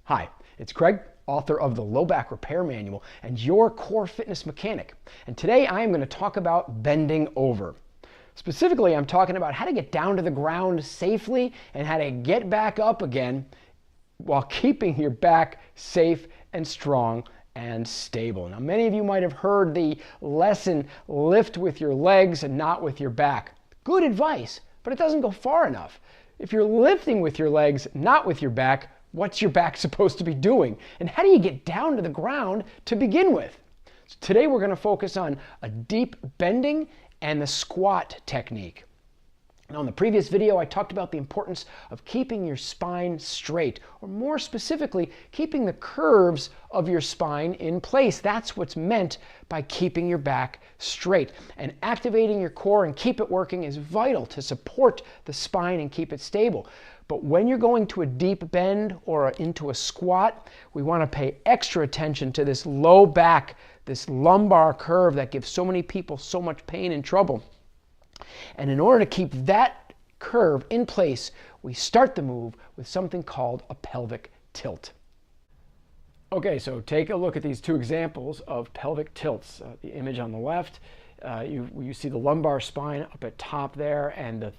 Hi, it's Craig, author of the Low Back Repair Manual and your core fitness mechanic. And today I am going to talk about bending over. Specifically, I'm talking about how to get down to the ground safely and how to get back up again while keeping your back safe and strong and stable. Now, many of you might have heard the lesson, lift with your legs and not with your back. Good advice, but it doesn't go far enough. If you're lifting with your legs, not with your back, what's your back supposed to be doing? And how do you get down to the ground to begin with? So today we're going to focus on a deep bending and the squat technique. Now, in the previous video, I talked about the importance of keeping your spine straight, or more specifically, keeping the curves of your spine in place. That's what's meant by keeping your back straight. And activating your core and keep it working is vital to support the spine and keep it stable. But when you're going to a deep bend or into a squat, we want to pay extra attention to this low back, this lumbar curve that gives so many people so much pain and trouble. And in order to keep that curve in place, we start the move with something called a pelvic tilt. Okay, so take a look at these two examples of pelvic tilts. The image on the left, you see the lumbar spine up at top there and the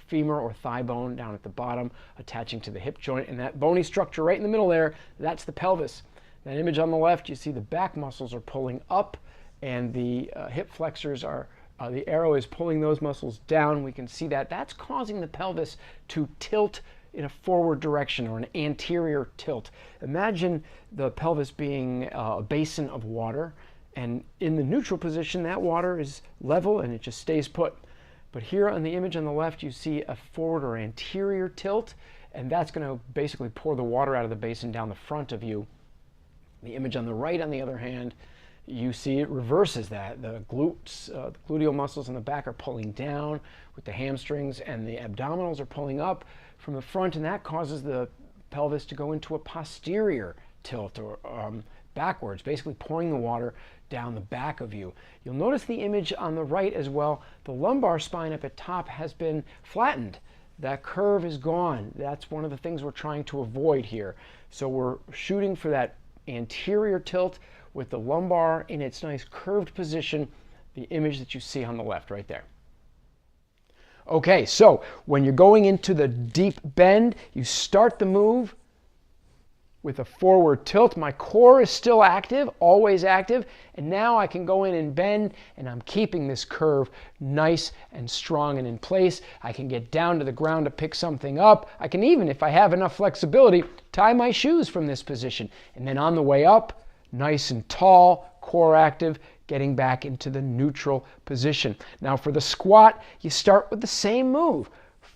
femur or thigh bone down at the bottom attaching to the hip joint, and that bony structure right in the middle there, that's the pelvis. That image on the left, you see the back muscles are pulling up and the hip flexors are the arrow is pulling those muscles down. We can see that. That's causing the pelvis to tilt in a forward direction or an anterior tilt. Imagine the pelvis being a basin of water, and in the neutral position, that water is level and it just stays put. But here on the image on the left, you see a forward or anterior tilt, and that's going to basically pour the water out of the basin down the front of you. The image on the right, on the other hand, you see it reverses that. The glutes, the gluteal muscles in the back are pulling down with the hamstrings, and the abdominals are pulling up from the front, and that causes the pelvis to go into a posterior tilt or backwards, basically pouring the water down the back of you. You'll notice the image on the right as well. The lumbar spine up at top has been flattened. That curve is gone. That's one of the things we're trying to avoid here. So we're shooting for that anterior tilt with the lumbar in its nice curved position, the image that you see on the left right there. Okay, so when you're going into the deep bend, you start the move with a forward tilt. My core is still active, always active, and now I can go in and bend, and I'm keeping this curve nice and strong and in place. I can get down to the ground to pick something up. I can even, if I have enough flexibility, tie my shoes from this position. And then on the way up, nice and tall, core active, getting back into the neutral position. Now for the squat, you start with the same move.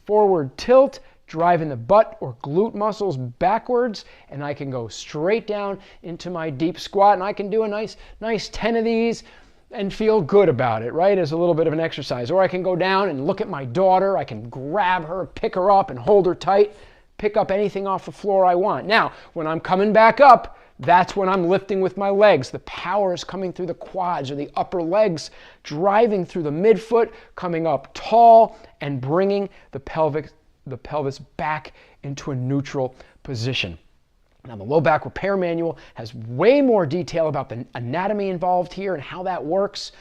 Forward tilt, driving the butt or glute muscles backwards, and I can go straight down into my deep squat, and I can do a nice 10 of these and feel good about it, right, as a little bit of an exercise. Or I can go down and look at my daughter. I can grab her, pick her up, and hold her tight, pick up anything off the floor I want. Now, when I'm coming back up, that's when I'm lifting with my legs. The power is coming through the quads or the upper legs, driving through the midfoot, coming up tall, and bringing the pelvis back into a neutral position. Now, the Low Back Repair Manual has way more detail about the anatomy involved here and how that works.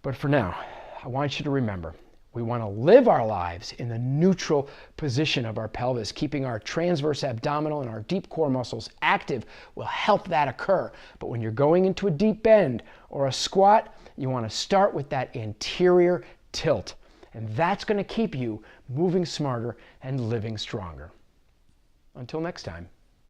But for now, I want you to remember, we want to live our lives in the neutral position of our pelvis. Keeping our transverse abdominal and our deep core muscles active will help that occur. But when you're going into a deep bend or a squat, you want to start with that anterior tilt. And that's going to keep you moving smarter and living stronger. Until next time.